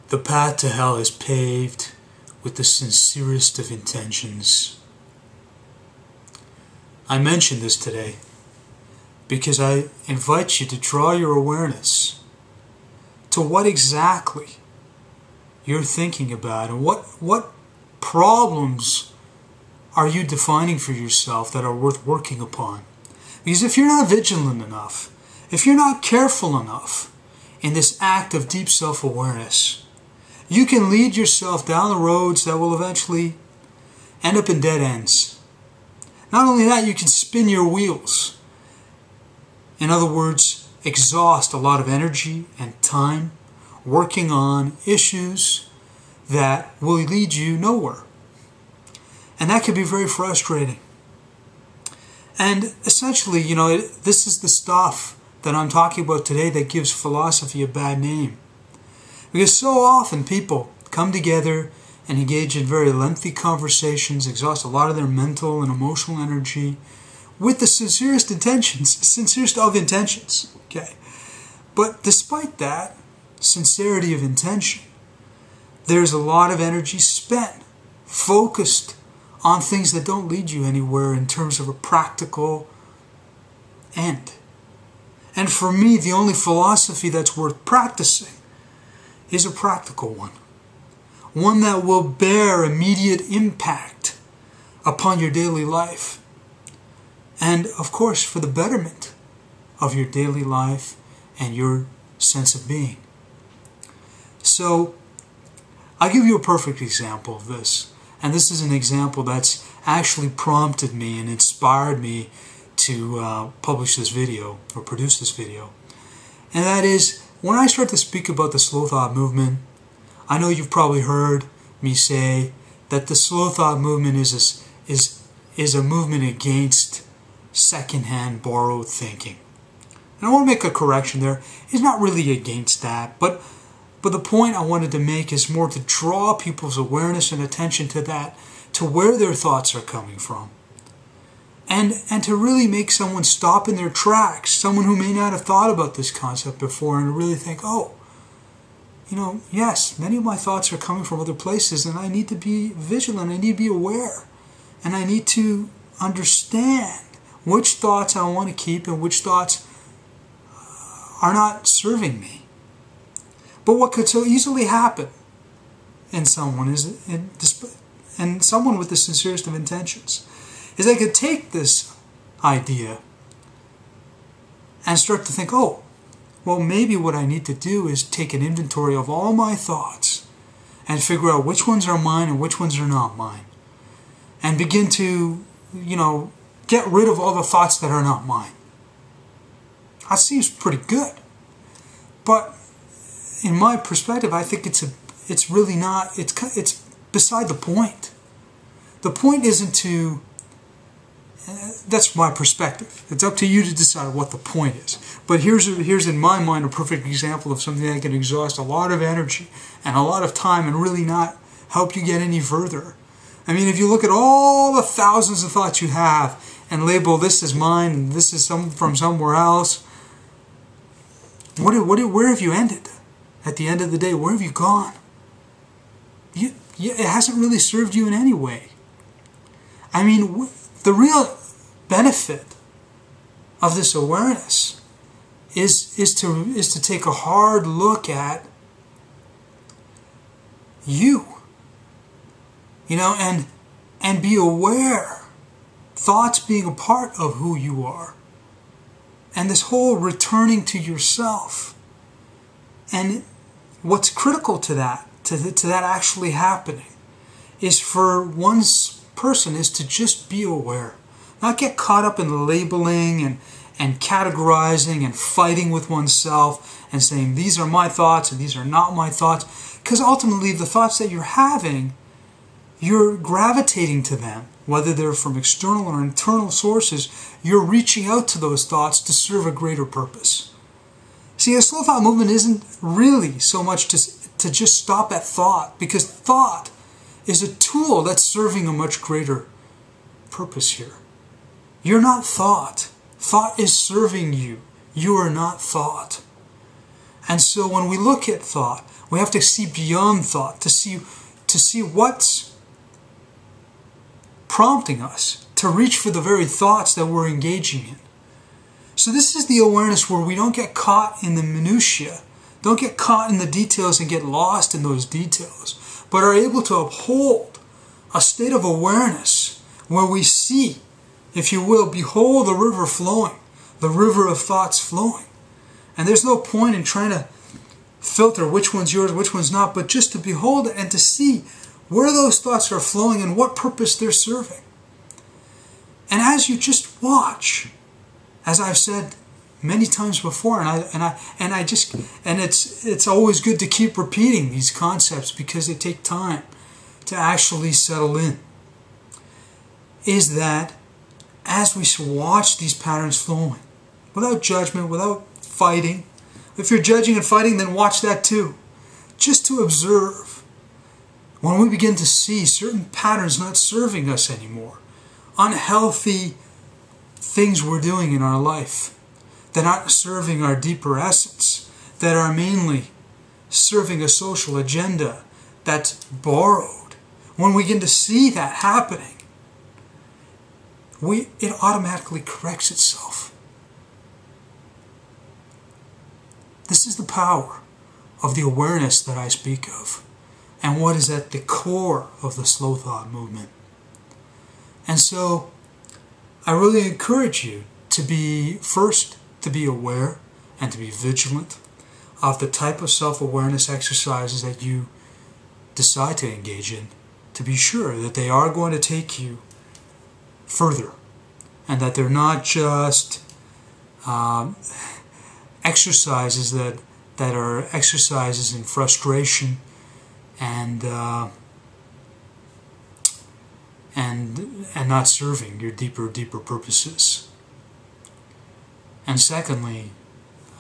The path to hell is paved with the sincerest of intentions. I mention this today because I invite you to draw your awareness to what exactly you're thinking about and what problems are you defining for yourself that are worth working upon. Because if you're not vigilant enough, if you're not careful enough in this act of deep self-awareness, you can lead yourself down the roads that will eventually end up in dead ends. Not only that, you can spin your wheels. In other words, exhaust a lot of energy and time working on issues that will lead you nowhere. And that can be very frustrating. And essentially, this is the stuff that I'm talking about today that gives philosophy a bad name. Because so often people come together and engage in very lengthy conversations, exhaust a lot of their mental and emotional energy with the sincerest of intentions. Okay? But despite that sincerity of intention, there's a lot of energy spent, focused on things that don't lead you anywhere in terms of a practical end. And for me, the only philosophy that's worth practicing is a practical one. One that will bear immediate impact upon your daily life. And of course, for the betterment of your daily life and your sense of being. So, I'll give you a perfect example of this. And this is an example that's actually prompted me and inspired me to publish this video or produce this video. And that is, when I start to speak about the slow thought movement, I know you've probably heard me say that the slow thought movement is a movement against secondhand borrowed thinking. And I want to make a correction there. It's not really against that, but the point I wanted to make is more to draw people's awareness and attention to that, to where their thoughts are coming from. And to really make someone stop in their tracks, someone who may not have thought about this concept before, and really think, oh, yes, many of my thoughts are coming from other places, and I need to be vigilant, I need to be aware, and I need to understand which thoughts I want to keep and which thoughts are not serving me. But what could so easily happen in someone and someone with the sincerest of intentions is they could take this idea and start to think, oh, well, maybe what I need to do is take an inventory of all my thoughts and figure out which ones are mine and which ones are not mine. And begin to, get rid of all the thoughts that are not mine. That seems pretty good. But in my perspective, I think it's really not, it's beside the point. The point isn't to, that's my perspective. It's up to you to decide what the point is. But here's in my mind a perfect example of something that can exhaust a lot of energy and a lot of time and really not help you get any further. I mean, if you look at all the thousands of thoughts you have and label this as mine and this is from somewhere else, where have you ended? At the end of the day, where have you gone? It hasn't really served you in any way. I mean, the real benefit of this awareness is to take a hard look at you, and be aware, thoughts being a part of who you are, and this whole returning to yourself. And what's critical to that actually happening is for one person is to just be aware. Not get caught up in labeling and categorizing and fighting with oneself and saying these are my thoughts and these are not my thoughts. Because ultimately the thoughts that you're having, you're gravitating to them. Whether they're from external or internal sources, you're reaching out to those thoughts to serve a greater purpose. See, a slow thought movement isn't really so much to just stop at thought, because thought is a tool that's serving a much greater purpose here. You're not thought. Thought is serving you. You are not thought. And so when we look at thought, we have to see beyond thought to see what's prompting us to reach for the very thoughts that we're engaging in. So this is the awareness where we don't get caught in the minutiae, don't get caught in the details and get lost in those details, but are able to uphold a state of awareness where we see, if you will, behold the river flowing, the river of thoughts flowing. And there's no point in trying to filter which one's yours, which one's not, but just to behold it and to see where those thoughts are flowing and what purpose they're serving. And as you just watch, as I've said many times before, it's always good to keep repeating these concepts because they take time to actually settle in, is that as we watch these patterns flowing, without judgment, without fighting. If you're judging and fighting, then watch that too. Just to observe. When we begin to see certain patterns not serving us anymore, unhealthy things we're doing in our life that aren't serving our deeper essence, that are mainly serving a social agenda that's borrowed. When we begin to see that happening, it automatically corrects itself. This is the power of the awareness that I speak of, and what is at the core of the slow thought movement. And so I really encourage you to be aware and to be vigilant of the type of self-awareness exercises that you decide to engage in, to be sure that they are going to take you further, and that they're not just exercises that are exercises in frustration and not serving your deeper purposes. And secondly,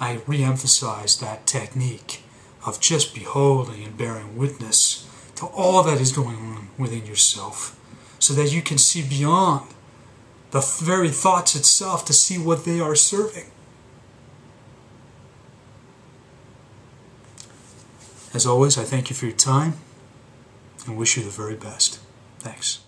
I re-emphasize that technique of just beholding and bearing witness to all that is going on within yourself, so that you can see beyond the very thoughts itself to see what they are serving. As always, I thank you for your time and wish you the very best. Thanks.